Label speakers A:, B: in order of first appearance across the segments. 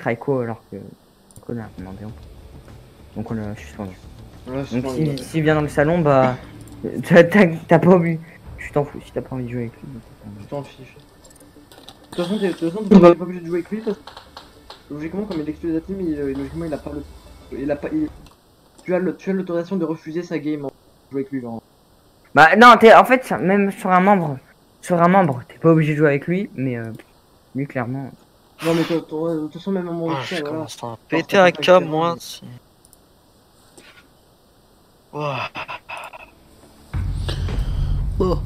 A: Raiko alors que on a demandé. Donc on l'a suspendu.
B: Ouais,
A: Donc s'il vient dans le salon, bah t'as pas envie. Tu t'en fous si t'as pas envie de jouer avec lui.
B: Je t'en fiche. De toute façon, t'es pas obligé de jouer avec lui parce que logiquement, comme il est exclu de la team, logiquement il a pas le. Il a pas. Tu as l'autorisation de refuser sa game en jouer avec lui, genre.
A: Bah non, en fait même sur un membre, t'es pas obligé de jouer avec lui, mais lui clairement.
B: Non mais de toute façon même à mon
C: je
B: voilà.
C: commence à péter un câble moi. Ouah.
B: Oh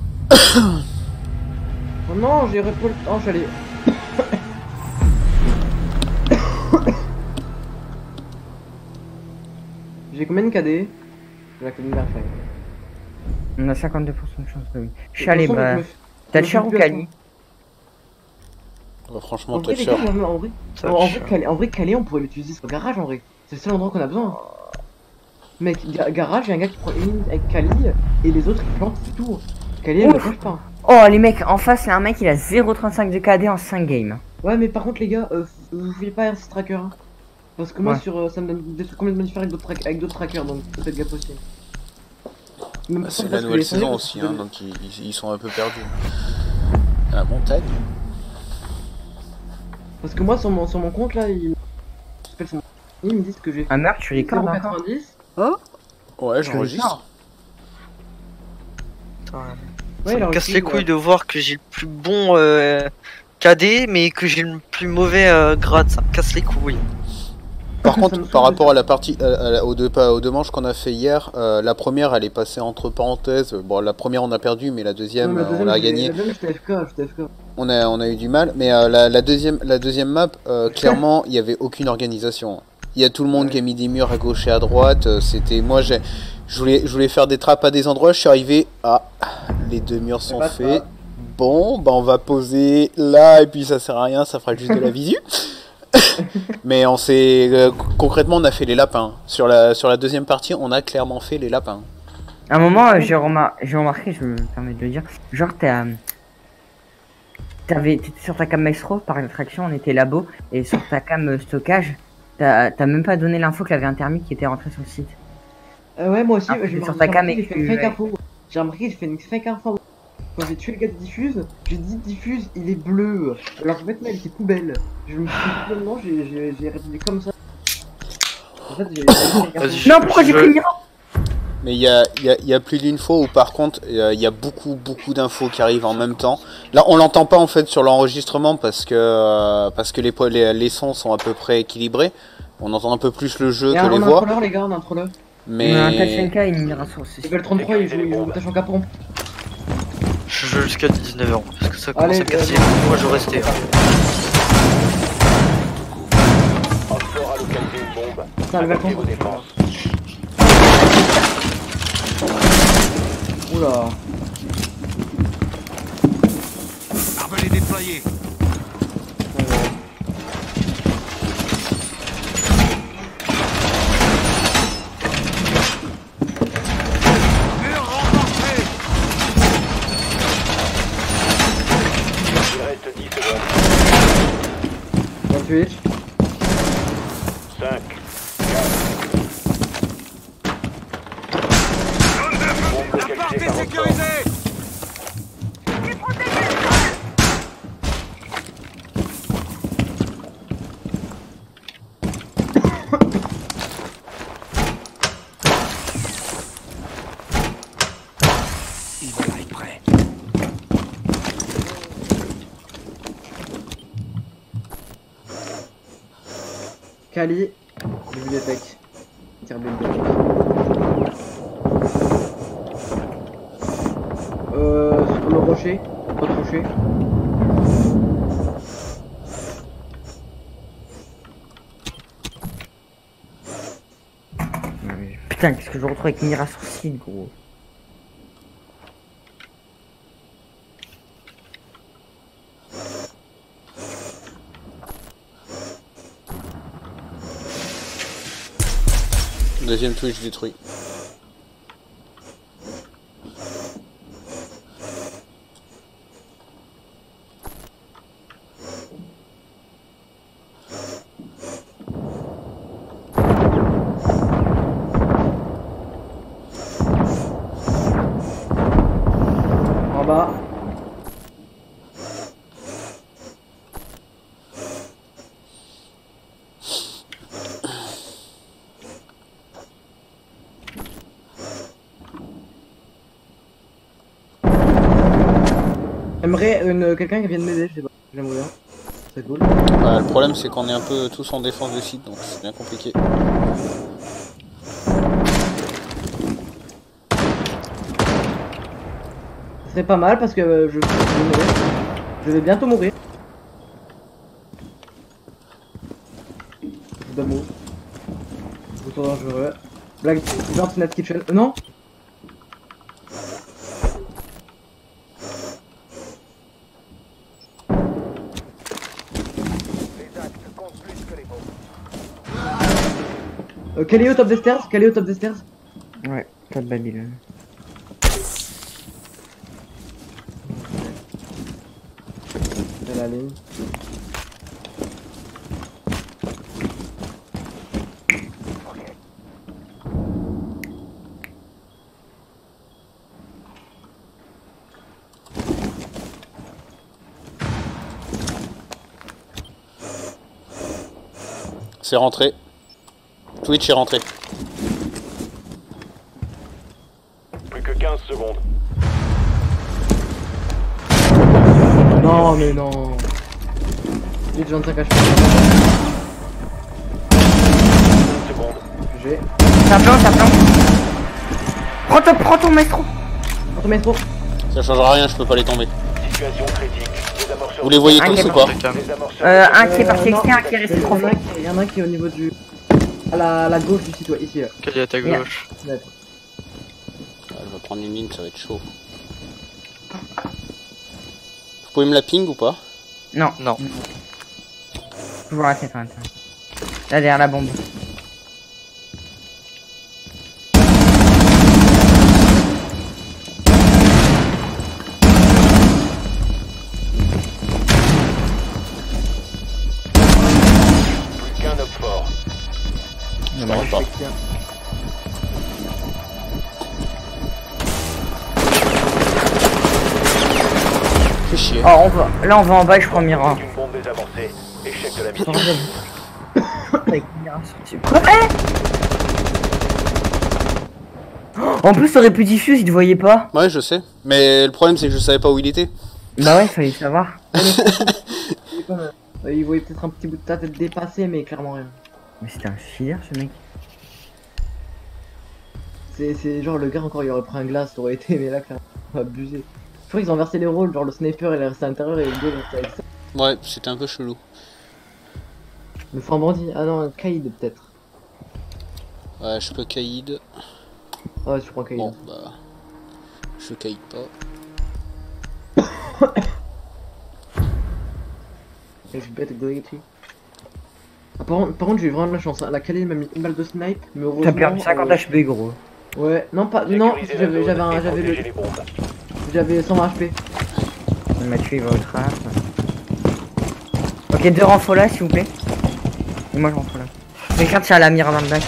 B: non, j'ai repris le temps, j'allais. J'ai combien de KD? J'ai la KD Verfly.
A: On a 52% de chance de oui. Chalet, bah. T'as le
B: char
A: ou Kali?
D: Franchement, t'as le char.
B: En vrai, Calais, on pourrait l'utiliser sur le garage en vrai. C'est le seul endroit qu'on a besoin. Mec, garage, il y a un gars qui prend une ligne avec Kali et les autres ils plantent, c'est tout. Kali, elle ne bouge pas.
A: Oh, les mecs, en face, il y a un mec, il a 0,35 de KD en 5 games.
B: Ouais, mais par contre, les gars, vous voulez pas RC Tracker hein. Parce que moi, sur ça me donne des trucs complètement différents avec d'autres trackers, donc peut-être gaffe aussi.
D: C'est la nouvelle saison aussi, hein, donc ils sont un peu perdus. À la montagne.
B: Parce que moi, sur mon compte là, ils me disent que j'ai fait
A: un meurtre, tu recordes
B: 90.
D: Hein? Ouais, j'enregistre.
C: Ouais, ça me casse les couilles de voir que j'ai le plus bon KD, mais que j'ai le plus mauvais grade, ça me casse les couilles.
D: Par contre, par rapport à la partie, aux deux manches qu'on a fait hier, la première elle est passée entre parenthèses. Bon, la première on a perdu, mais la deuxième, on l'a gagné. On a eu du mal, mais la deuxième map, clairement, il n'y avait aucune organisation. Il y a tout le monde qui a mis des murs à gauche et à droite. C'était moi, je voulais faire des trappes à des endroits. Je suis arrivé, les deux murs sont faits. Bon, bah on va poser là et puis ça sert à rien, ça fera juste de la visu. Mais on s'est concrètement on a fait les lapins. Sur la deuxième partie, on a clairement fait les lapins.
A: À un moment, j'ai remarqué, je me permets de le dire, genre t'étais sur ta cam maestro par l'attraction, on était labo, et sur ta cam stockage, t'as même pas donné l'info qu'il y avait un thermique qui était rentré sur le site.
B: Ouais, moi aussi, j'ai
A: sur ta cam
B: j'ai remarqué que j'ai fait une fake info. Quand j'ai tué le gars de diffuse, j'ai dit diffuse, il est bleu. Alors en fait, mais il était poubelle. Je me suis dit complètement, j'ai répondu comme ça. En fait, j'ai.
A: Non, pourquoi j'ai pris Mira?
D: Mais il y a plus d'une fois où par contre il y a beaucoup d'infos qui arrivent en même temps. Là on l'entend pas en fait sur l'enregistrement parce que les sons sont à peu près équilibrés. On entend un peu plus le jeu que les voix.
B: On a un troller les gars, on a un troller.
D: Mais...
A: On a un Tachenka et une Mira sur le
B: Level 33 il joue Tachenka pompe.
C: Je joue jusqu'à 19h parce que ça commence à casser. Moi je restais.
E: Offshore a localisé une bombe.
B: Ça le
E: Adaptez vos défenses.
B: Oula.
F: Arbalète déployée. Mur renforcé.
E: Il reste 10 secondes.
B: 28.
E: 5. 4.
F: La porte est sécurisée.
E: Il est prêt.
B: Kali, bibliothèque. Tire bibliothèque. Sur le rocher, autre rocher.
A: Putain, qu'est-ce que je retrouve avec Mira sur le site, gros.
D: Deuxième Twitch détruit.
B: J'aimerais quelqu'un qui vienne m'aider, je sais pas. J'aimerais bien. C'est cool.
D: Le problème c'est qu'on est un peu tous en défense de site, donc c'est bien compliqué.
B: C'est pas mal parce que je vais bientôt mourir. Je dois mourir. Retour dangereux. Blague, genre Net Kitchen. Non. Quel est au top des stairs? Quel est au top des stairs?
A: Ouais, top Babylone.
B: De la ligne.
D: C'est rentré. Twitch est rentré.
E: Plus que 15 secondes.
B: Non mais non. 25 HP.
E: 15 secondes.
B: J'ai.
A: Ça plante. Prends ton maestro.
B: Prends ton métro.
D: Ça changera rien, je peux pas les tomber.
E: Situation critique. Désamorceur.
D: Vous les voyez tous ou pas?
E: Désamorceur.
A: Un qui est parti externe, un qui est resté trop fort.
B: Il y en a un qui est au niveau du. À la gauche du site, ouais, ici.
C: Quel est à ta gauche?
B: Net.
D: Elle va prendre une ligne, ça va être chaud. Vous pouvez me la ping ou pas?
A: Non.
C: Non.
A: Toujours à cette fin. Là derrière la bombe.
E: Plus qu'un homme fort.
D: Je m'en pas. Fais chier.
A: Oh, là on va en bas et je prends Mira.
E: Une bombe désavancée. Échec de la mission.
A: Avec Mira sur dessus. Quoi? En plus, t'aurais pu diffuse, il te voyait pas.
D: Ouais, je sais. Mais le problème, c'est que je savais pas où il était.
A: Bah ouais, fallait savoir.
B: Il voyait peut-être un petit bout de ta tête dépassé, mais clairement rien.
A: Mais c'était un fier ce mec.
B: C'est genre le gars encore il aurait pris un glace, ça aurait été, mais là clairement, abusé. Je crois qu'ils ont inversé les rôles, genre le sniper il est resté à l'intérieur et le gars il est resté avec ça.
D: Ouais, c'était un peu chelou.
B: Le franc bandit, ah non, Kaïd peut-être.
D: Ouais, je peux Kaïd.
B: Ouais, je prends Kaïd.
D: Bon, bah. Je Kaïd pas.
B: It's better glitchy. Ah, par contre, j'ai eu vraiment de la chance. Hein. La Kali m'a mis une balle de snipe, mais heureusement.
A: T'as perdu 50 HP gros.
B: Ouais, non, pas. Non,
E: Sécuriser la zone et protéger les bombes.
B: J'avais 100 HP.
A: Mathieu il va au trap. Ok, 2 renforts là s'il vous plaît. Et moi je rentre là. Quelqu'un tient la mire dans le bac.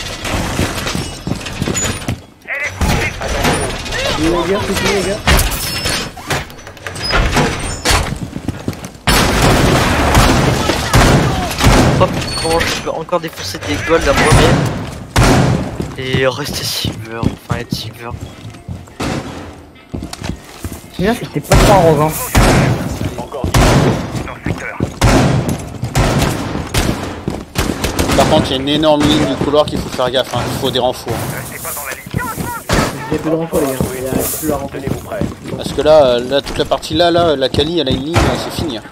B: Les gars, c'est fini, les gars.
C: Hop, comment je peux encore défoncer des golds à moi-même et rester silver, enfin être silver.
A: C'est bien, c'était pas trop arrogant.
E: Encore
D: Par contre, il y a une énorme ligne du couloir qu'il faut faire gaffe. Hein. Il faut des renforts.
B: J'ai plus de renfort, les gars. Il y a plus à renfort.
E: tenez-vous prêts.
D: Parce que là, toute la partie là, la Kali, elle a une ligne, c'est fini. Hein.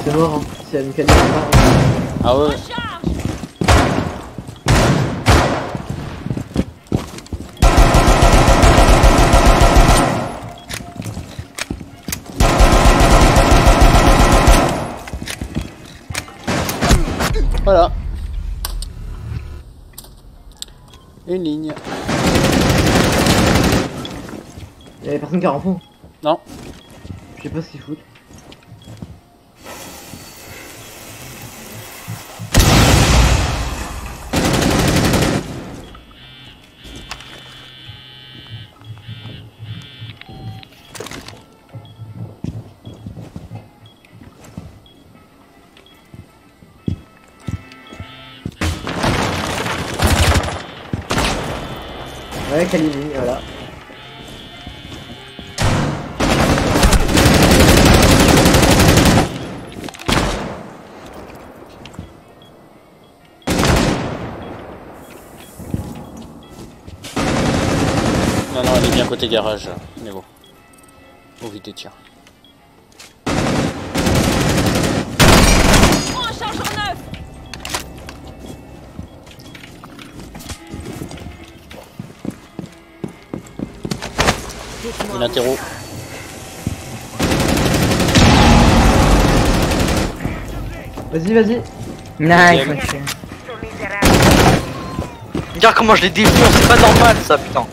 B: C'est mort, hein. C'est une Kali.
D: Ah ouais. Voilà. Une ligne.
B: Il y avait personne qui a renfort.
D: Non.
B: Je sais pas ce qu'ils foutent. Ouais, Kalini, voilà.
D: Non, non, elle est bien côté garage, Néo. Au vide des tirs.
G: Prends un chargeur neuf.
D: Une interro.
B: Vas-y, vas-y.
A: Nice,
D: Deuxième.
A: ok.
C: Regarde comment je les défonce, c'est pas normal ça, putain.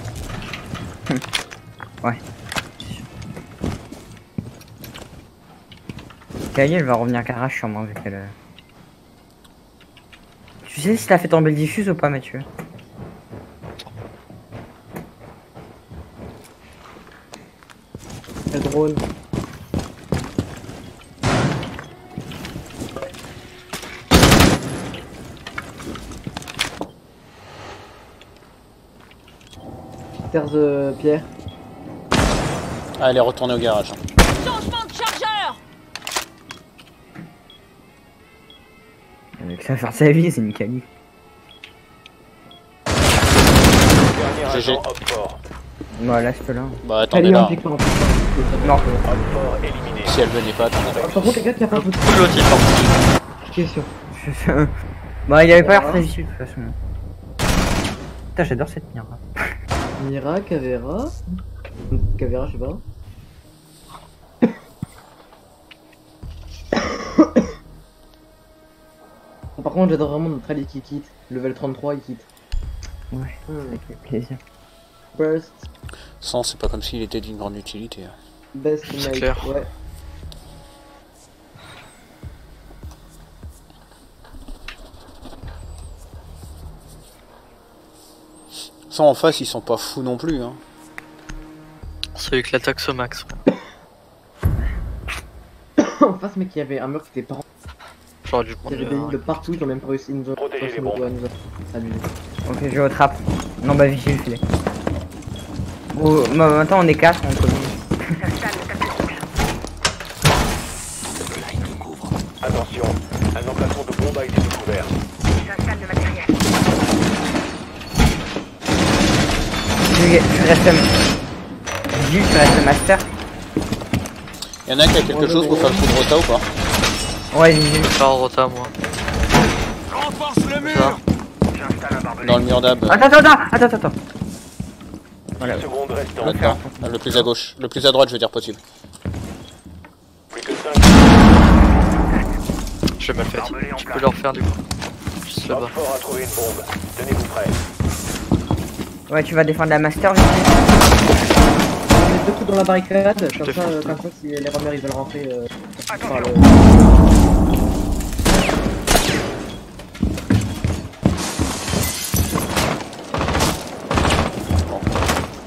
A: Ouais. Kali, elle va revenir garage sûrement vu qu'elle. Tu sais si t'as fait tomber le diffuse ou pas, Mathieu?
B: Le drone. Terre Pierre.
D: Ah, elle est retournée au garage.
G: Changement de chargeur.
A: Avec ça faire sa vie, c'est une Kali.
E: Dernier
D: GG.
E: agent Op 4.
A: Voilà, c'est là.
D: Bah attendez
B: Allez,
D: là.
B: on pique pas, on pique
A: Non.
E: Op 4 éliminé.
D: Si elle venait pas, attendez.
B: pas. Par contre, les gars, il y a pas un peu de
C: Cool l'autre, il part.
B: question.
A: Bah, il avait pas l'air très utile de toute façon. Putain, j'adore cette mire.
B: Mira, Cavera. Cavera, je sais pas. Bon, par contre, j'adore vraiment notre allié qui quitte. Level 33, il quitte.
A: Ouais, avec plaisir.
B: Burst,
D: Sans, c'est pas comme s'il était d'une grande utilité.
B: best
C: C'est
B: mate.
C: clair.
B: Ouais.
D: Sans, en face, ils sont pas fous non plus. Hein.
C: C'est avec l'attaque au max.
B: En face, mec, il y avait un mur qui était pas rempli.
C: J'aurais dû
B: Il y
C: prendre
B: avait des lignes de
C: le...
B: partout, ils ont même pas réussi une zone.
E: Protégez les
B: Personne
E: bombes.
B: doit nous abusé.
A: Ok, je vais au trap. Non, bah, vigile, filet. Bon, bah, maintenant on est 4, on communique.
E: Attention, un emplacement de bombe a été découvert.
A: Tu restes. Vigile, tu restes master.
D: Y'en a qui a quelque chose pour faire le coup de rota ou pas?
A: Ouais, vigile.
C: Pas en rota, moi.
F: Renforce le
C: Ça.
F: mur.
D: Dans le mur d'ab.
A: Attends. Voilà.
E: 10 secondes restantes.
D: Là-dedans. Le plus à gauche. Le plus à droite, je veux dire, possible.
E: Plus que 5.
C: Je vais mal fait. Tu peux le refaire du coup. Juste là-bas.
E: Op 4 a trouvé une bombe. Tenez-vous prêts.
A: Ouais, tu vas défendre la master, vigile.
B: On met deux coups dans la barricade, comme
C: te
B: ça,
C: fais
B: comme ça, si les rumeurs ils veulent rentrer par le...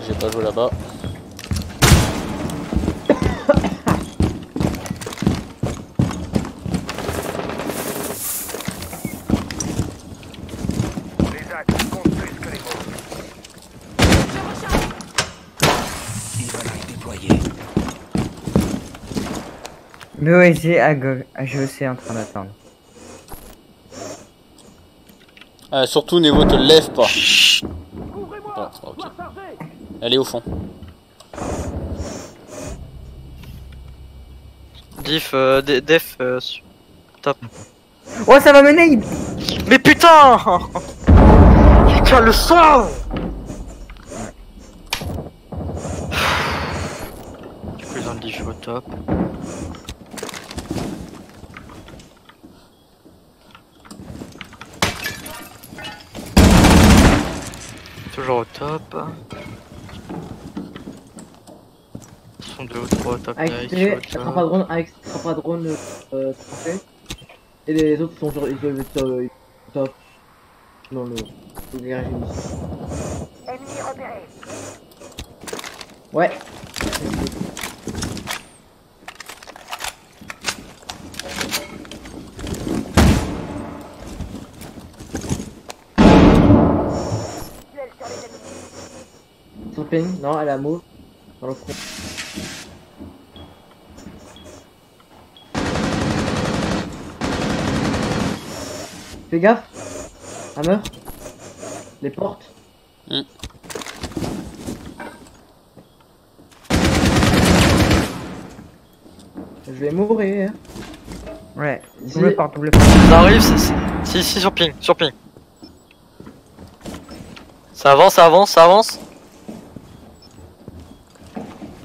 D: J'ai pas joué là-bas.
F: Les axes comptent plus que les mots.
A: BOSG à GOG. HEC en train d'attendre.
D: Surtout, Nevo, te lève pas. Voilà, ok. Elle est au fond.
C: Diff, def, top.
A: Oh, ça va mener!
C: Mais putain! Putain, le sang! Du coup, ils ont le diff au top. Toujours au top. Ils sont 2 ou 3 au top.
B: AXT,
C: nice, au top.
B: attrape à drone, AXT, attrape à drone, français. Et les autres sont genre, ils doivent être top. Dans le... les régimes.
G: Ennemi repéré.
B: Ouais.
G: Duel sur les ennemis.
B: ping. Non, elle est à mauve. Dans le front. Fais gaffe. Hammer. Les portes. Je vais mourir.
A: Ouais,
B: Ici.
A: double porte, double porte.
C: Ça arrive, si, sur ping, sur ping. Ça avance, ça avance, ça avance.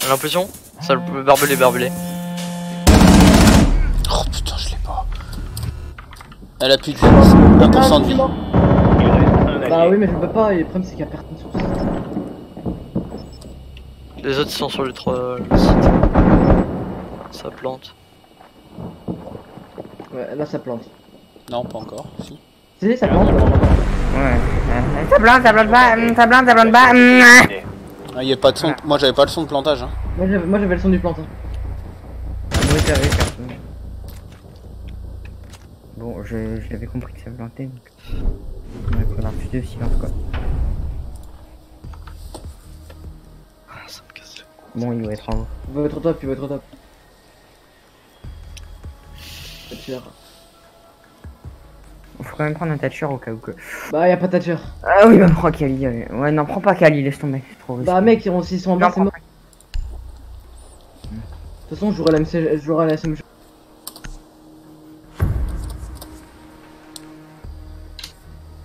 C: J'ai l'impression. Ça le barbelé.
D: Oh putain, je l'ai pas. Elle a plus de vie. 1% de vie.
E: Il reste un
B: Bah
E: allié.
B: oui, mais je peux pas. Et le problème, c'est qu'il y a personne sur le site.
C: Les autres ils sont sur le site. Ça plante.
B: Ouais, là, ça plante.
D: Non, pas encore. Si.
B: Si, ça plante.
A: Ouais. Ça plante pas, ça plante pas.
D: Ah, y a pas de son. Moi, j'avais pas le son de plantage. Hein.
B: Moi, j'avais le son du plantain.
A: Moi j'avais personne. Bon, j'avais compris que ça plantait. Donc... Ouais, faut avoir plus de silence quoi.
C: Ça me casse.
A: Bon, il doit être en haut.
B: Votre top, puis votre top. Thatcher.
A: Faut quand même prendre un Thatcher au cas où que.
B: Bah, y'a pas de Thatcher.
A: Ah oui, bah prends Kali. Ouais, non, prends pas Kali, laisse tomber. C'est trop risqué.
B: Bah, mec, s'ils sont en bas,
A: Non,
B: c'est mort. De toute façon, je jouerai à la SMG.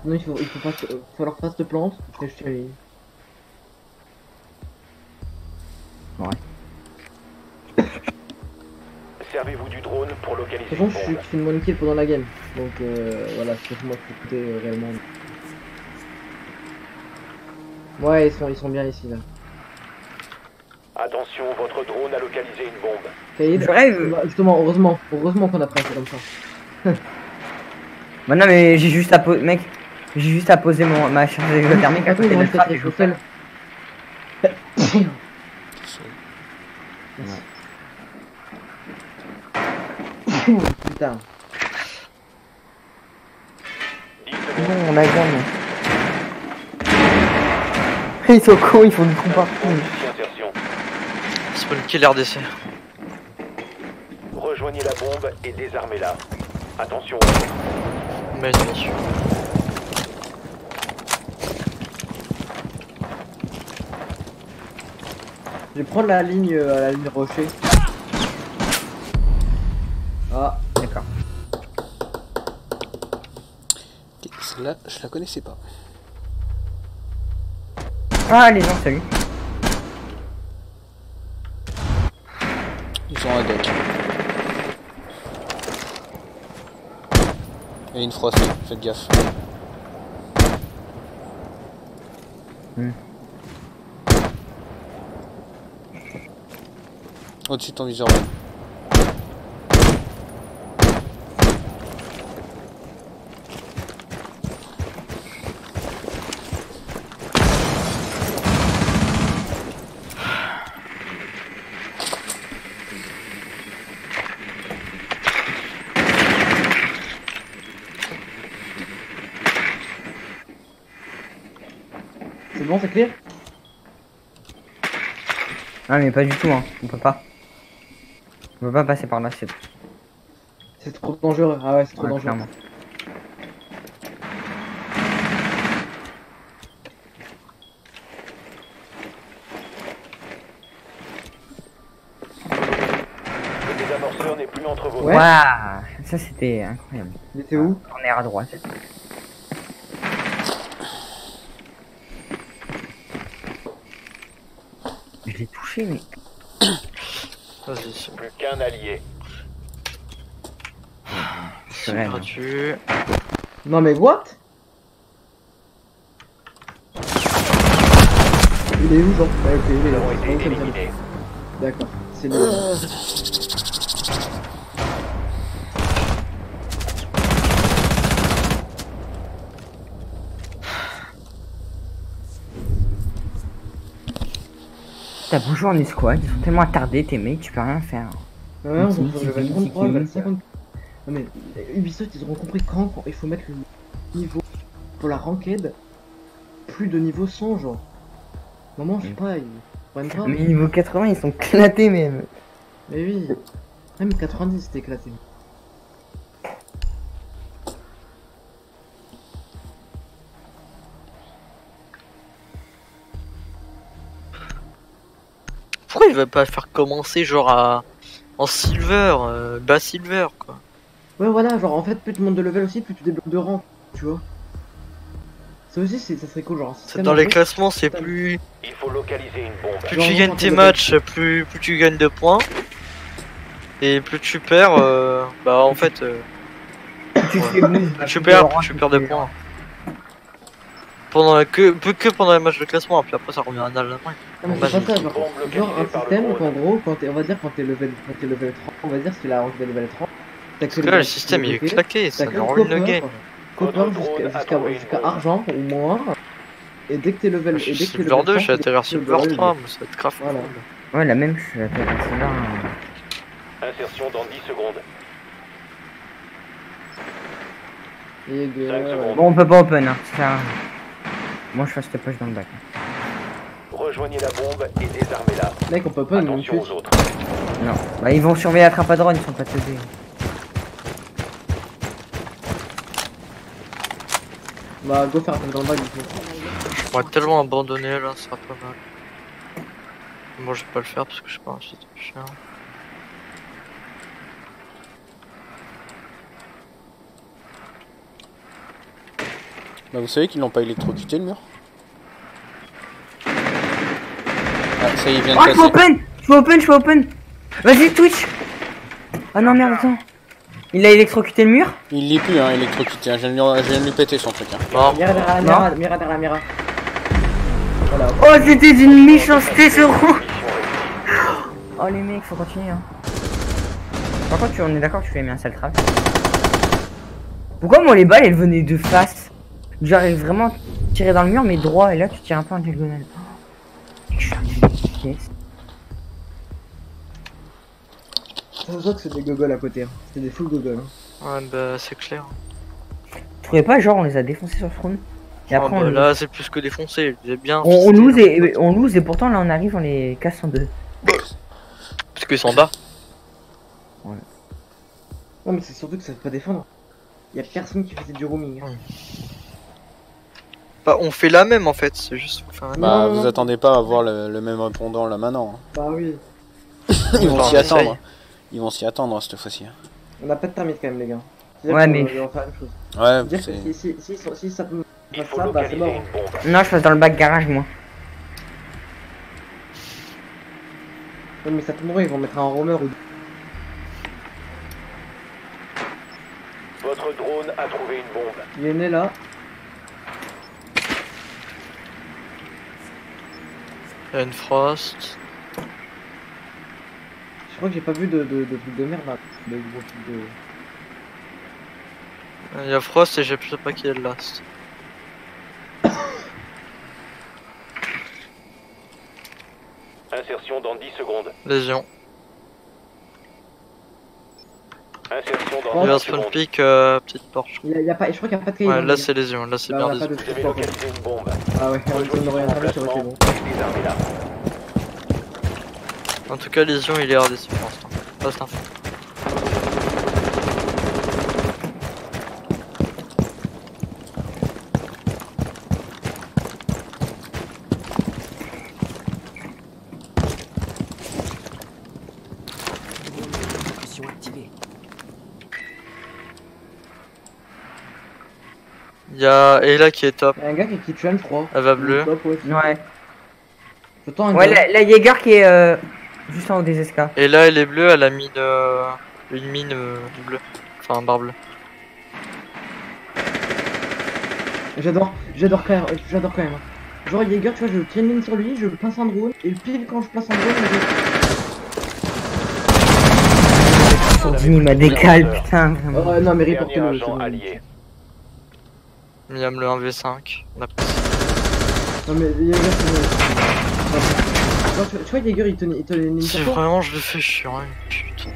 B: Non, il faut pas falloir pas se plante. Je suis allé.
E: Servez-vous du drone pour
B: De
E: localiser
B: toute
E: une
B: façon, je
E: bombe.
B: suis une one kill pendant la game. Donc voilà, c'est moi qui peux écouter réellement. Ouais, ils sont bien ici là.
E: Attention, votre drone a localisé une bombe.
B: Kaïd,
A: Je rêve.
B: bah, justement, heureusement qu'on a pris un peu comme ça.
A: Bah non, mais j'ai juste à poser. Mec, j'ai juste à poser ma charge thermique à
B: Attends,
A: côté
B: il
A: de
B: reste
A: la trappe
B: quelque
A: et je
B: chose.
A: fais.
B: Putain.
E: 10
A: Non,
E: secondes.
A: on a gagné. Ils sont cons, ils font du trou partout.
E: Insertion.
C: C'est pas une kill RDC.
E: Rejoignez la bombe et désarmez-la. Attention.
C: Mais bien sûr.
B: Je vais prendre la ligne rocher. Ah,
A: D'accord.
D: Ok, celle-là, je la connaissais pas.
A: Ah, les gens, salut.
D: Ils ont un deck. Et une frost, faites gaffe. Au-dessus de ton viseur.
B: c'est bon, c'est clair?
A: Ah, mais pas du tout, hein. On peut pas. On peut pas passer par là,
B: C'est trop dangereux. Ah ouais, c'est trop
A: ouais,
B: dangereux.
A: clairement.
E: Le désamorceur n'est plus entre vos
B: Ouais.
A: Waouh, ça c'était incroyable.
B: Il était où?
A: On est à droite. Je l'ai touché, mais.
C: Vas-y.
E: Plus qu'un allié.
A: C'est vrai, non.
C: Gratuit.
B: Non mais what? Il est où genre? Ouais, ok, il est
E: Ils
B: là.
E: ont
B: Ah,
E: été
B: ok, ça me-
E: éliminés.
B: D'accord, c'est le...
A: T'as beau jouer en escouade, ils sont tellement attardés, tes mecs, tu peux rien faire.
B: Ouais, on
A: C'est-
B: se level 33,
A: c'est-
B: level 50. Non mais Ubisoft ils auront compris quand il faut mettre le niveau pour la ranked plus de niveau 100 genre. Maman, je sais pas, ils prennent pas.
A: Mais niveau 80, ils sont éclatés même.
B: Mais oui. Même 90 c'était éclaté.
C: Pourquoi il va pas faire commencer genre en silver, bas silver quoi.
B: Ouais voilà, genre en fait plus tu montes de level aussi, plus tu débloques de rang, tu vois. Ça aussi ça serait cool, genre
C: dans les classements c'est plus...
E: Il faut localiser une bombe.
C: Plus tu gagnes tes matchs, plus tu gagnes de points. Et plus tu perds, bah en fait...
A: Tu
C: ouais.
A: fais move,
C: Plus tu perds de points. Que pendant les matchs de classement, puis après ça revient à la main.
B: Non mais c'est pas ça, genre un système qu'en gros, on va dire quand t'es level 30, on va dire si la range de level 30,
C: parce que là le système il est claqué, ça me rend une game.
B: Copper jusqu'à argent ou moins, et dès que t'es level...
C: Je suis Silver 2, je suis atterri Silver 3, mais ça va être grave.
B: Voilà.
A: Ouais, la même, je suis atterri Silver.
E: Insertion dans 10 secondes.
A: Bon, on peut pas open, hein, c'est ça. Moi je fasse te push dans le bac.
E: Rejoignez la bombe et désarmez-la.
B: Mec, on peut pas,
E: Attention aux autres.
A: Non, bah ils vont surveiller la trappe à drone, ils sont pas teubés.
B: Bah, go faire un peu dans le bac du coup.
C: On va tellement abandonner là, ça sera pas mal. Moi je vais pas le faire parce que je sais pas si c'est chiant.
D: Bah vous savez qu'ils l'ont pas électrocuté le mur? Ah ça y est, il vient de
A: Oh,
D: casser.
A: je suis open. Vas-y Twitch. Ah non merde, attends. Il a électrocuté le mur?
D: Il l'est plus hein, électrocuté, hein. Je viens de lui péter son truc hein.
C: Non.
B: Mira derrière la Mira. Voilà.
A: Oh, c'était d'une méchanceté ce round. Oh les mecs, faut continuer hein. Par contre, on est d'accord que tu fais mis un sale trap. Pourquoi moi les balles elles venaient de face? J'arrive vraiment à tirer dans le mur mais droit et là tu tires un peu en diagonale. Yes.
B: Ça se voit que c'est des gogoles à côté, hein. C'est des full gogoles. Hein.
C: Ouais bah c'est clair.
A: Tu trouvais pas genre on les a défoncés sur le front? Et après
C: bah, là c'est plus que défoncé, il est bien.
A: on lose et pourtant là on arrive on les casse en deux.
C: Parce qu'ils sont bas.
B: Ouais. Non mais c'est surtout que ça veut pas défendre. Y'a personne qui faisait du roaming. Hein.
C: Bah on fait la même en fait, c'est juste... Enfin,
D: bah vous attendez pas à avoir le même répondant là maintenant. Hein.
B: Bah oui.
D: Ils vont s'y attendre. Ils vont s'y attendre cette fois-ci.
B: On a pas de thermite quand même les gars.
A: Ouais mais...
B: On va faire la même chose.
D: Ouais
B: dire si ça peut faire ça, bah c'est mort.
A: Non je passe dans le bac garage moi.
B: Ouais mais ça peut mourir, ils vont mettre un roamer ou...
E: Votre drone a trouvé une bombe.
B: Il est né là.
C: il y a une Frost.
B: Je crois que j'ai pas vu de trucs de merde là. De gros trucs de...
C: Il y a Frost et je sais pas qui est le last.
E: Insertion dans 10 secondes.
C: Lésion.
E: Insertion
C: Il
E: dans
C: va
E: 10
C: spawn
E: secondes.
C: pick, petite Porsche.
B: Y a pas, je crois qu'il y a pas de cahier.
C: Ouais là c'est lésion, là c'est
B: Là,
C: bien
B: on a pas
C: lésion.
B: de
E: Vous avez localisé une bombe.
B: Ah ouais, on
E: Rejoignez
B: aurait
E: son
B: un ça aurait été
E: emplacement
B: bon.
E: et désarmez-la.
C: En tout cas lésion il est RDC pour l'instant. Pas cette info. Il y a Ella qui est top,
B: Y'a un gars qui tue M3.
C: elle va bleu.
A: Ouais.
B: J'entends un
A: Ouais
B: gars.
A: la Jaeger qui est juste en haut des escas.
C: Et là elle est bleue, elle a mis une mine bleue. Enfin barre bleue.
B: J'adore quand même. Hein. Genre Jaeger, tu vois, je tiens une ligne sur lui, je place un drone, et pile quand je place un drone,
A: Il m'a décalé putain.
B: Oh non mais
E: Dernier
B: reportez-le.
E: agent allié.
C: Miam le 1v5. On a pris.
B: Non mais Jaeger c'est bon. Genre, tu vois Jaeger il tenait une ligne
C: Si
B: sur toi.
C: vraiment je le fais chiant, hein, putain.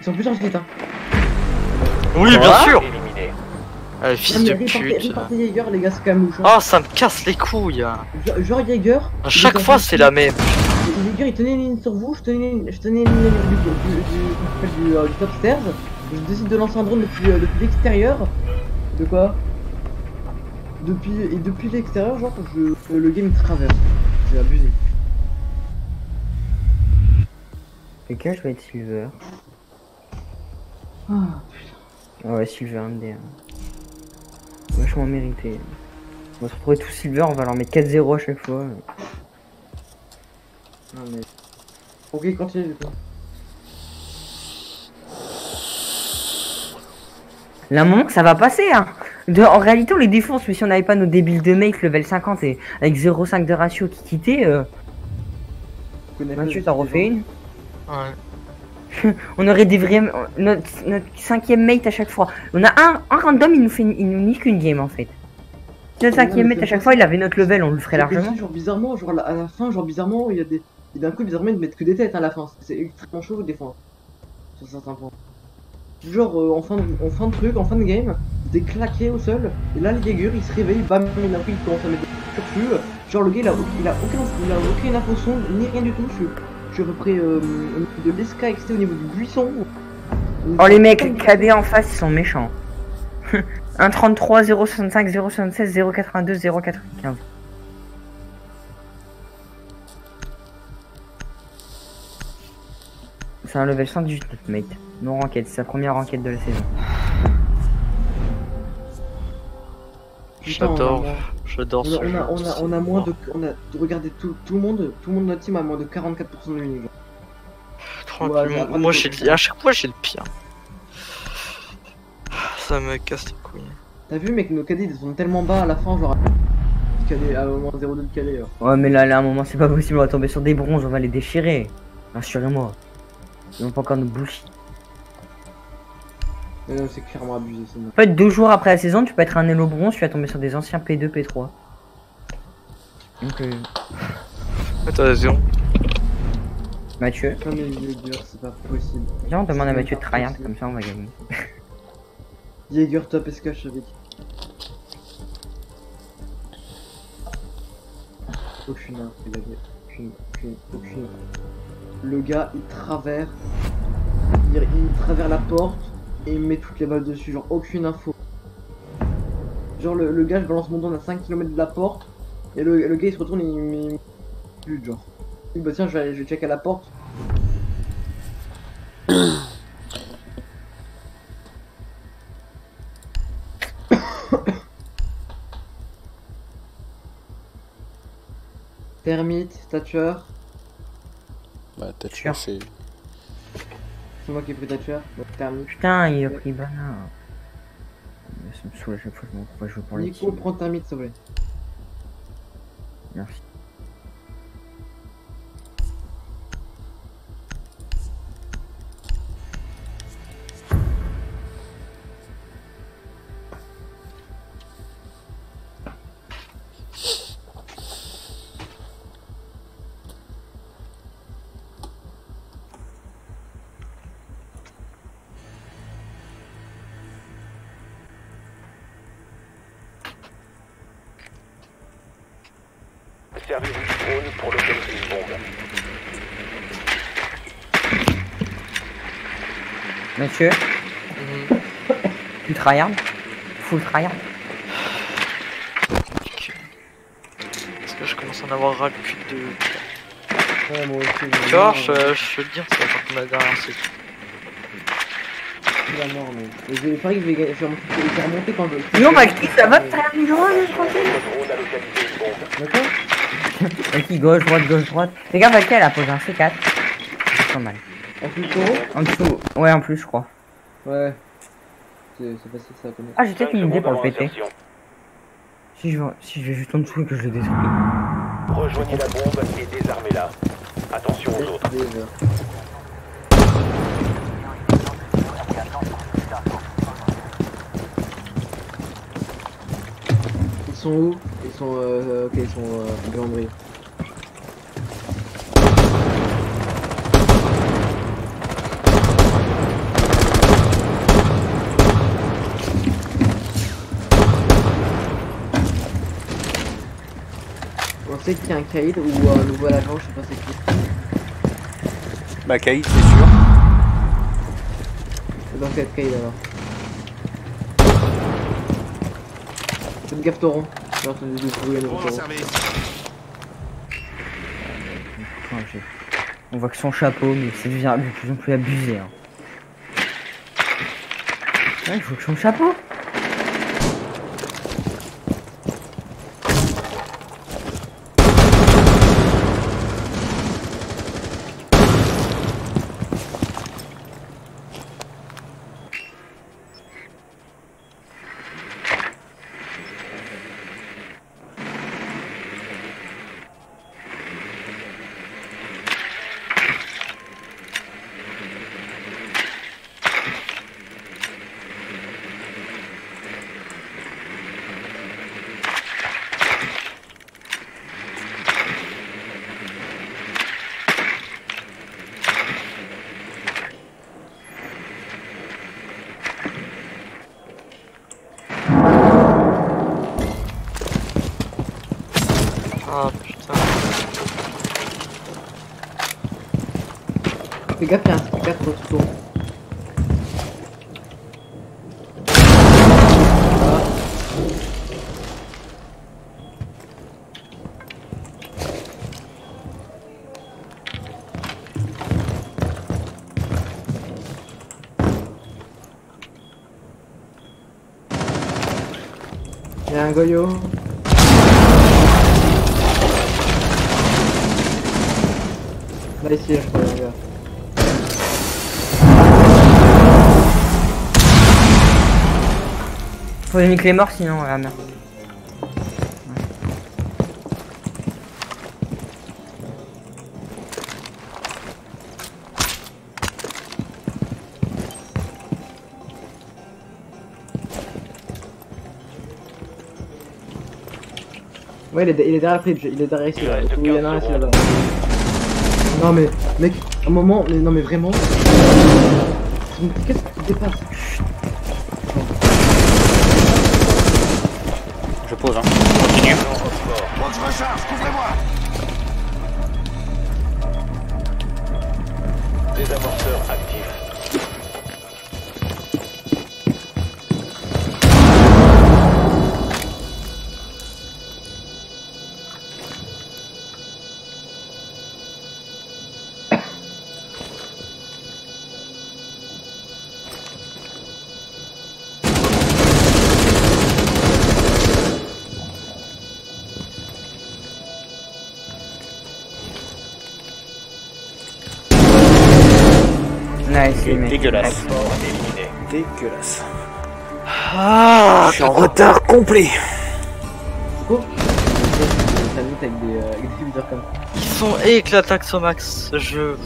B: Ils sont plusieurs split hein.
C: Oui bien sûr.
E: Éliminé.
C: Ah, fils de pute.
B: Répartez Jaeger, les gars, c'est quand même louche.
C: Oh, ça me casse les couilles.
B: Genre Jaeger.
C: À chaque fois, c'est la même.
B: Jaeger, il tenait une ligne sur vous, je tenais une ligne du top stairs. Je décide de lancer un drone depuis l'extérieur. De quoi? Depuis l'extérieur, genre, le game traverse. C'est abusé.
A: Et que je vais être Silver.
B: Ah putain.
A: Ouais, Silver MD. Vachement mérité. On va se retrouver tous Silver, on va leur mettre 4-0 à chaque fois.
B: Non mais. Ok, continue du coup.
A: Là, un moment que ça va passer, hein. En réalité, on les défonce, mais si on n'avait pas nos débiles de make level 50 et avec 0,5 de ratio qui quittait, Mathieu, t'en refais une.
C: Ouais.
A: On aurait des vrais. Notre 5ème mate à chaque fois. On a un random, il nous nique une game en fait. Si notre 5ème mate à chaque fois, il avait notre level, on le ferait largement.
B: Genre bizarrement, genre à la fin, genre bizarrement, il y a des. Et d'un coup, bizarrement, ils mettent que des têtes à la fin. C'est extrêmement chaud des fois. Sur certains points. Genre en fin de truc, en fin de game, des claqués au sol. Et là, les Jaeger, il se réveille, bam, d'un coup, il commence à mettre des dessus. Genre le gars, il a aucune info son, ni rien du tout. Je suis à peu près au niveau de l'SKXT, au niveau du buisson.
A: Oh les mecs, KD en face, ils sont méchants. 1,33, 0,65, 0,76, 0,82, 0,95. C'est un level 118 notre mate. Non ranked, c'est sa première ranked de la saison.
C: J'adore ce jeu.
B: On a moins de. Regardez, tout le monde de notre team a moins de 44% de win.
C: Ouais, moi à chaque fois j'ai le pire. Ça me casse les couilles.
B: T'as vu mec, nos KD ils sont tellement bas à la fin, genre KD à moins 0,2 de KD.
A: Ouais mais là à un moment c'est pas possible, on va tomber sur des bronzes, on va les déchirer. Rassurez-moi. Ils vont pas encore nous bullshit.
B: Mais non, c'est clairement abusé ça.
A: En fait 2 jours après la saison tu peux être un Elo bronze, tu vas tomber sur des anciens P2, P3. Donc
C: t'as raison.
A: Mathieu.
B: Non mais Jaeger, c'est pas possible.
A: Viens on demande à Mathieu de tryhard, comme ça on va gagner.
B: Jaeger top SK avec. Aucune info, aucune. Le gars il traverse la porte et il met toutes les balles dessus, genre aucune info. Genre le gars je balance mon drone à 5 km de la porte et le gars il se retourne et il met plus genre. Bah tiens je vais check à la porte. Termite, Thatcher.
D: Bah Thatcher c'est...
B: C'est moi qui ai pris Thatcher, donc Termite.
A: Putain il a pris Bana. Ça me saoule à chaque fois, je m'en pourquoi je veux pour les
B: Nico prends Termite s'il vous plaît.
A: Merci.
E: Servez-vous du drone pour localiser une bombe.
A: Mathieu. Tu tryhard. Full tryhard.
C: Parce que je commence à en avoir ras le cul de...
B: Ouais moi aussi.
C: Tu vois, je veux le dire, c'est la partie de ma dernière série.
B: La mort mais. J'ai pareil que je vais remonter quand je...
A: Non bah qui ça va faire un drone tranquille.
E: Le drone a localisé une bombe.
B: D'accord.
A: Ok, gauche, droite. Les gars, Valky elle a posé un C4. C'est pas mal.
B: En plus gros.
A: En dessous, ouais, en plus, je crois.
B: Ouais. C'est facile ça à connaître.
A: Ah, j'ai peut-être une idée pour le péter.
E: Insertion.
A: Si je vais juste en dessous et que je le détruis.
E: Rejoignez la bombe et désarmez-la. Attention aux autres.
B: Ils sont où? Ils sont ok, ils sont Glandry. sais qu'il y a un Kaïd ou un nouveau agent, je sais pas c'est qui.
D: Bah Kaïd c'est sûr.
B: C'est dans quel Kaïd alors? Faites gaffe Toron. J'ai entendu des bruits à nouveau Toron.
A: On voit que son chapeau, mais c'est devient de plus en plus abusé. Hein. Ouais, il faut que son chapeau.
C: Ah putain.
B: Fais gaffe, il y a un sticker sur le tour. Il y a un goyo. Là ici, je crois, les gars.
A: Faut niquer les morts sinon, la merde.
B: Ouais, il est derrière le bridge, il est derrière ici.
E: Il
B: Là.
E: reste
B: Oui, il y en a un
E: 15
B: ici là-bas. Non mais, mec, un moment, mais non mais vraiment. Qu'est-ce qui te dépasse?
D: Je pose hein. Continue.
F: Bon, je recharge, couvrez-moi.
E: Désamorceur actif.
A: Nice, les mecs.
D: Dégueulasse.
E: Mort éliminé.
D: Dégueulasse.
C: Ah,
D: Je suis en retard complet.
B: Quoi? Ça lutte avec des filters comme ça.
C: ils sont éclatax au max. Ce jeu.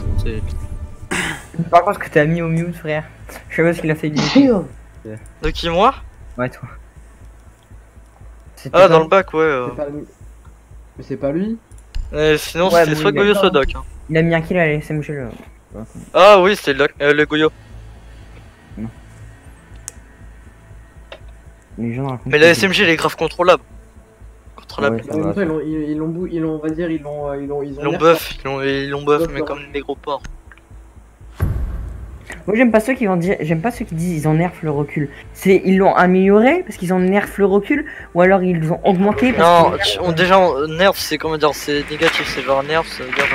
A: Par contre, ce que t'as mis au mute, frère. Je sais pas ce qu'il a fait du
C: De qui, moi?
A: Ouais, toi. C'était
C: Ah,
A: pas-
C: dans le bac, ouais.
B: C'est pas lui. Mais c'est pas lui.
C: Sinon,
A: Ouais,
C: c'était
A: bon,
C: soit
A: il a-
C: Goyo, soit Doc. Hein.
A: Il a mis un kill à la SMG là.
C: Ah oui, c'est le Goyo.
A: Les gens dans la
C: Mais la SMG, elle est grave contrôlable. Contrôlable.
A: Ouais.
B: En même temps, ils l'ont, on va dire, ils l'ont
C: Ils l'ont
B: nerf.
C: buff, ils l'ont buff,
B: Buff,
C: mais
B: leur-
C: comme des gros porcs.
A: Moi j'aime pas ceux qui vont dire, j'aime pas ceux qui disent ils en nerfent le recul. C'est ils l'ont amélioré parce qu'ils en nerfent le recul ou alors ils ont augmenté parce
C: Non,
A: qu'ils
C: déjà, nerf, c'est comment dire, c'est négatif, c'est genre nerf, ça veut dire.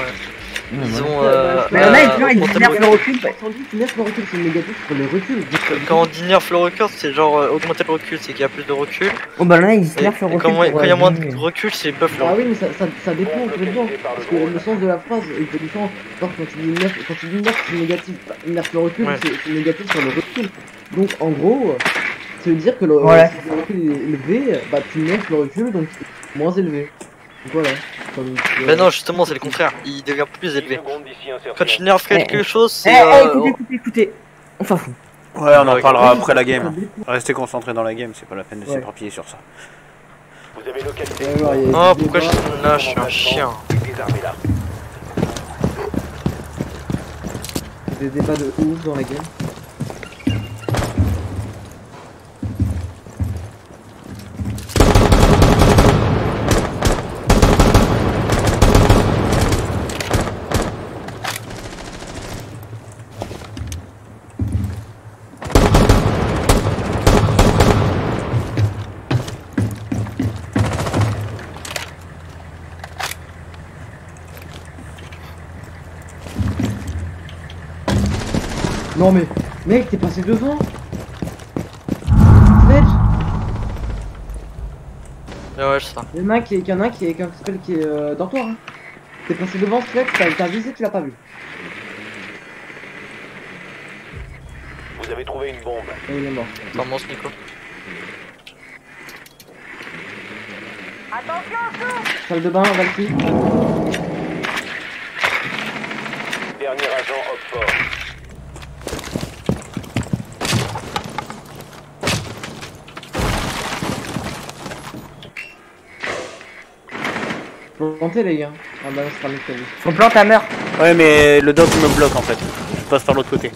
C: Ils ont.
A: Mais il y en a ils disent
C: augmenté
A: ils nerfent le recul.
B: Quand on dit qu'ils nerfent le recul, c'est négatif pour le recul.
C: Quand on dit nerf le recul, c'est genre augmenter le recul, c'est qu'il y a plus de recul.
A: Oh bah là ils se
C: Et
A: nerfent le recul.
C: quand
A: pour,
C: il y a moins de
A: diminuer.
C: recul, c'est buff le
B: Ah
C: recul.
B: oui, mais ça dépend complètement. Parce que le sens de la phrase est peu différent. Genre, quand tu dis nerf, c'est négatif. Nerf le recul,
C: Ouais.
B: c'est négatif sur le recul. Donc en gros, ça veut dire que le,
A: Voilà.
B: si le recul est élevé, bah tu nerfs le recul, donc c'est moins élevé. Donc voilà. Comme,
C: Mais non, justement, c'est le contraire, il devient plus
E: 10
C: élevé.
E: secondes d'ici insertion.
C: Quand tu nerfs quelque chose,
A: Eh,
C: c'est.
A: écoutez. On s'en fout.
D: Ouais, on en
C: Ouais,
D: parlera
B: Oui,
D: après la
B: ça
D: game.
B: dépend.
D: Restez concentrés dans la game, c'est pas la peine de
B: Ouais.
D: s'éparpiller sur ça.
E: Vous avez localisé.
B: Ouais, ouais, il y a
C: Oh,
B: des
C: pourquoi je
B: débats.
C: suis là, je suis un chien.
E: Désarmez-la.
B: Des débats de ouf dans la game. Non mais, mec, t'es passé devant. Sledge.
C: Ouais, je sais.
B: Il y en a un qui est dans toi. Hein. T'es passé devant Sledge, t'as visé, tu l'as pas vu.
E: Vous avez trouvé une bombe.
B: Et il est mort.
C: Comment ce Nico?
G: Attention, souffle.
B: Salle de bain, Valky.
E: Dernier agent Oxford.
B: Faut planter les gars. Ah bah c'est pas le cas.
A: Faut planter à meurt.
D: Ouais, mais le doc me bloque en fait. Je passe par l'autre côté.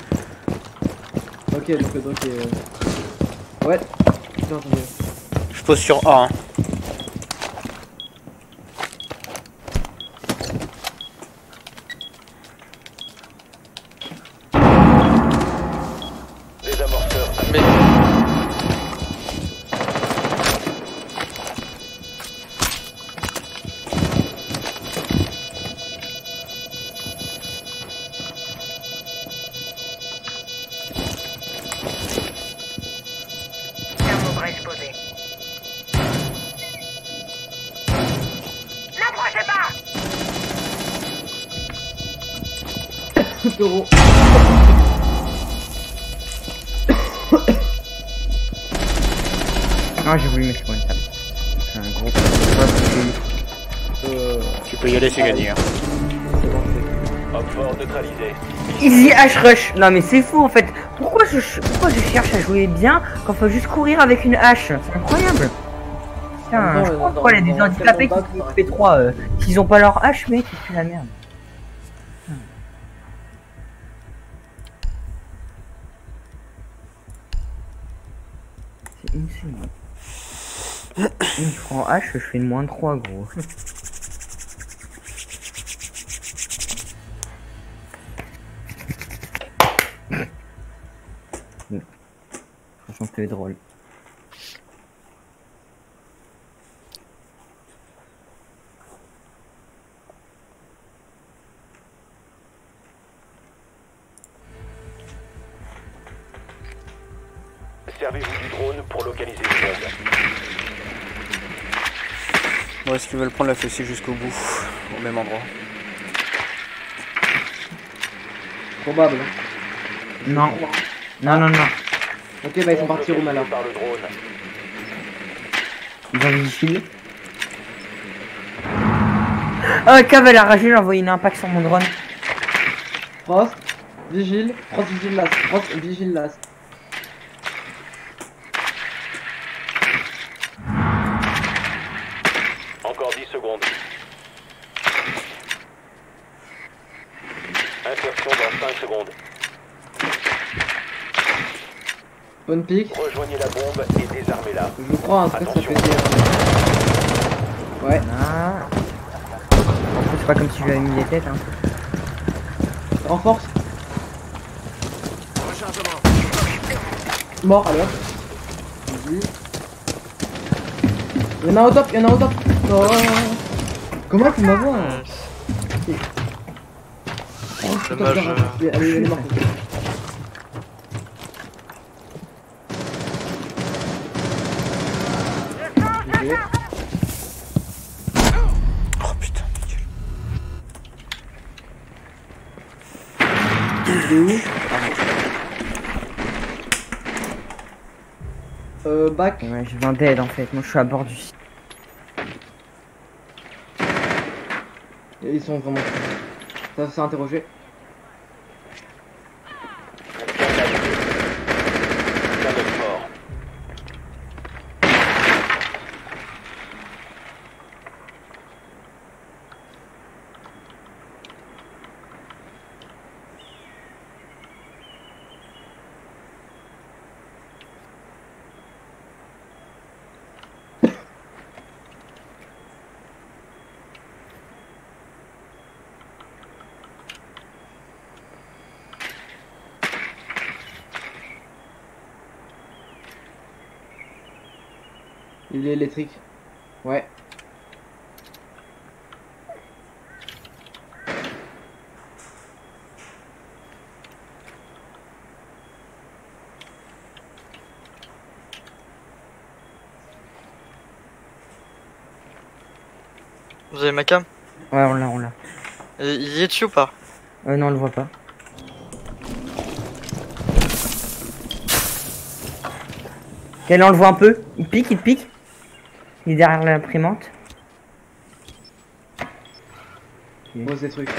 B: Ok, donc le doc est... Ouais. J'ai entendu.
D: Je pose sur A. Hein.
E: Désamorceur.
C: Mais...
G: Thermobrèche posée. N'approchez pas.
B: Taureau.
A: Ah, j'ai voulu mettre sur une table. C'est un gros.
D: Tu peux y aller, c'est gagné. Hein.
E: Oxford neutralisé.
A: Easy H rush. Non mais c'est fou en fait. Pourquoi je cherche à jouer bien quand faut juste courir avec une hache? C'est incroyable. Putain, je comprends pourquoi il y a des handicapés qui font P3 s'ils ont pas leur hache, mec, c'est la merde. C'est insane. Je prends hache, je fais une -3 gros. Franchement c'est drôle.
E: Servez-vous du drone pour localiser les bombes.
D: Bon, est-ce qu'ils veulent prendre la fessée jusqu'au bout, au même endroit?
B: Probable.
A: Non. Non, non, non.
B: Ok, bah ils sont partis au malin.
E: Par le drone.
A: Ils ont vigilé. Oh, Cav, elle a ragé, j'ai envoyé une impact sur mon drone.
B: Frost, vigile, Frost, vigile, last. Frost, vigile, last.
E: Encore 10 secondes. Insertion dans 5 secondes.
B: Bonne pique.
E: Rejoignez la bombe et désarmez-la.
B: Je crois, un stress ça
E: Attention.
B: fait Ouais.
A: Ah. En plus, c'est pas comme si je lui avais mis des têtes, hein.
B: Renforce. Mort alors. Vas-y. Il y en a un au top, il y en a un au top. Oh. Comment tu m'avoir hein. Oh, je suis top
C: Dommage,
B: garage. Allez, elle est morte. Ok.
D: Oh putain, nickel.
B: Il est où? Back.
A: Ouais, je viens d'aide en fait. Moi, je suis à bord du site.
B: Et ils sont vraiment. Ça s'est interrogé.
E: Bien Oxford.
B: Il est électrique. Ouais.
C: Vous avez ma cam?
A: Ouais, on l'a.
C: Il y est dessus ou pas?
A: Non, on le voit pas. Ok, là on le voit un peu. Il pique. Il est derrière l'imprimante.
B: Pose des trucs.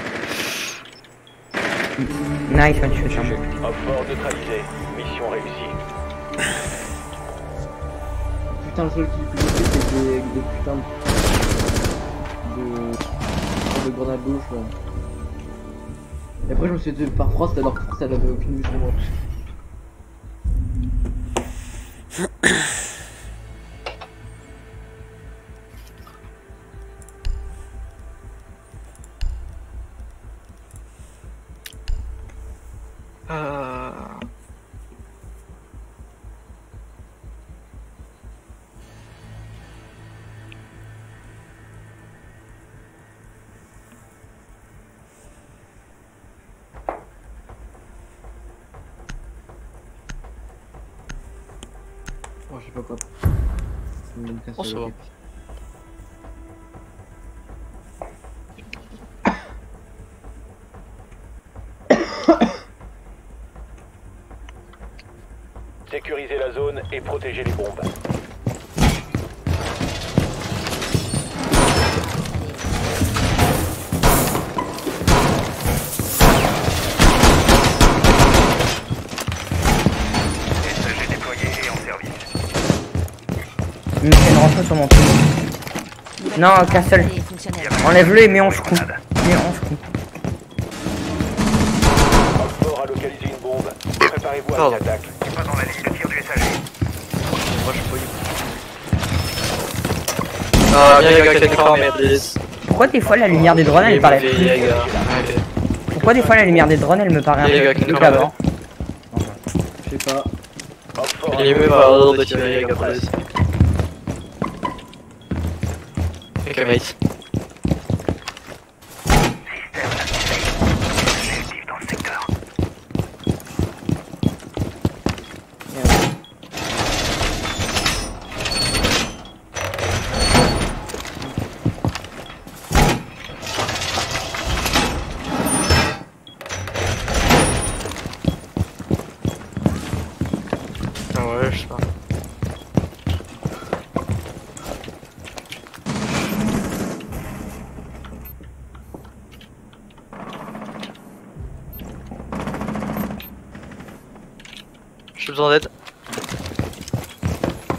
A: Nice, on tue ça.
E: Op 4 neutralisé. Mission réussie.
B: Putain, le seul qui peut jouer, c'est des putains de grenades gauche là. Et après, je me suis dit par Frost alors que Frost elle avait aucune vue sur moi. Oh, je sais pas quoi.
C: Oh, ça va.
E: Sécurisez la zone et protégez les bombes.
G: SAG déployé et en service.
A: Il me fait une rentrée sur mon truc. Non, Castle. Enlève-le et mets en chou.
E: Op 4 a localisé une bombe. Préparez-vous à l'attaque.
G: C'est pas dans la ligne de tir du SAG.
C: Moi je peux. Ah, bien, gars, quel écran, merde.
A: Pourquoi des fois la lumière des drones elle paraît plus... Pourquoi des fois la lumière des drones elle me paraît un peu plus qu'avant?
B: Je sais pas.
E: Op 4
C: Il est mieux par de tirer, les gars, après. Ok, mate.
G: Actif dans le secteur.
C: Ah ouais, je sais pas. J'ai besoin d'aide.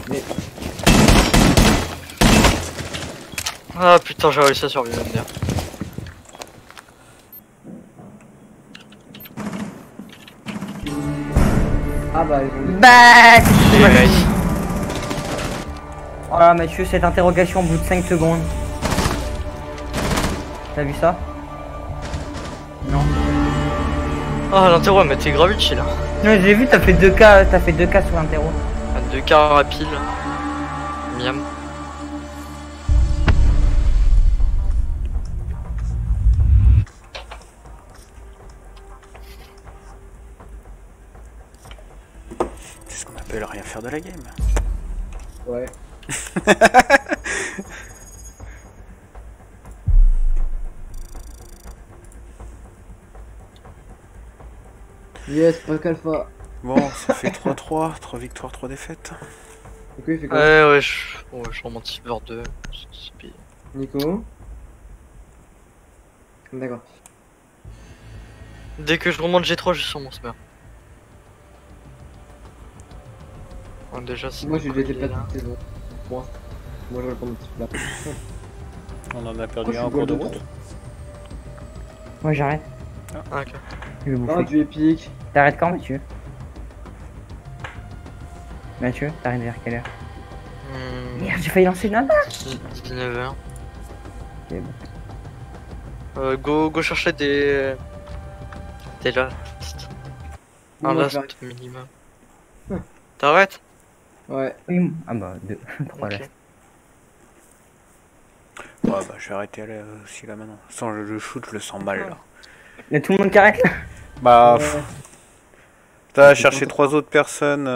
B: Mais-
C: Ah putain, j'ai réussi à survivre, bien.
B: Ah bah, ils ont
A: Bah
C: Ouais.
A: Oh là Mathieu, cette interrogation au bout de 5 secondes. T'as vu ça? Non.
C: Ah, l'interro, mais t'es grave utile.
A: Non, j'ai vu, t'as fait 2K, sur l'interro.
C: 2 quarts rapide. Miam.
D: C'est ce qu'on appelle rien faire de la game.
B: Ouais. Yes, pas qu'alpha.
D: Bon, ça fait 3-3, 3 victoires, 3 défaites.
B: Ok, il fait quoi?
C: Ouais, je remonte Silver 2.
B: Nico. D'accord.
C: Dès que je remonte G3, je suis sur mon smer. Bon, déjà, c'est.
B: Moi j'ai déjà été pas toute saison. Moi je vais prendre un petit plat.
D: On en a
B: Oh,
D: perdu
B: je
D: un en
B: suis
D: cours de
B: goal de
D: route.
A: Ouais, j'arrête.
C: Ah, ok.
A: Je vais
B: Ah,
A: bouffer.
B: du épique.
A: T'arrêtes quand, Mathieu? Mathieu, t'arrêtes vers quelle heure? Merde, j'ai failli lancer une nana.
C: 19h.
A: Ok, bon.
C: Go chercher des. Des last. Un
B: Moi,
C: last
B: j'arrête.
C: minimum.
B: Hum.
C: T'arrêtes?
B: Ouais.
A: Oui, ah bah, 2. 3
C: Ok.
A: là.
D: Ouais, bah je vais arrêter là, aussi là maintenant. Sans le shoot, je le sens mal là.
A: Y'a tout le monde qui arrête là?
D: Bah,
B: Ouais.
D: t'as cherché 3 autres personnes.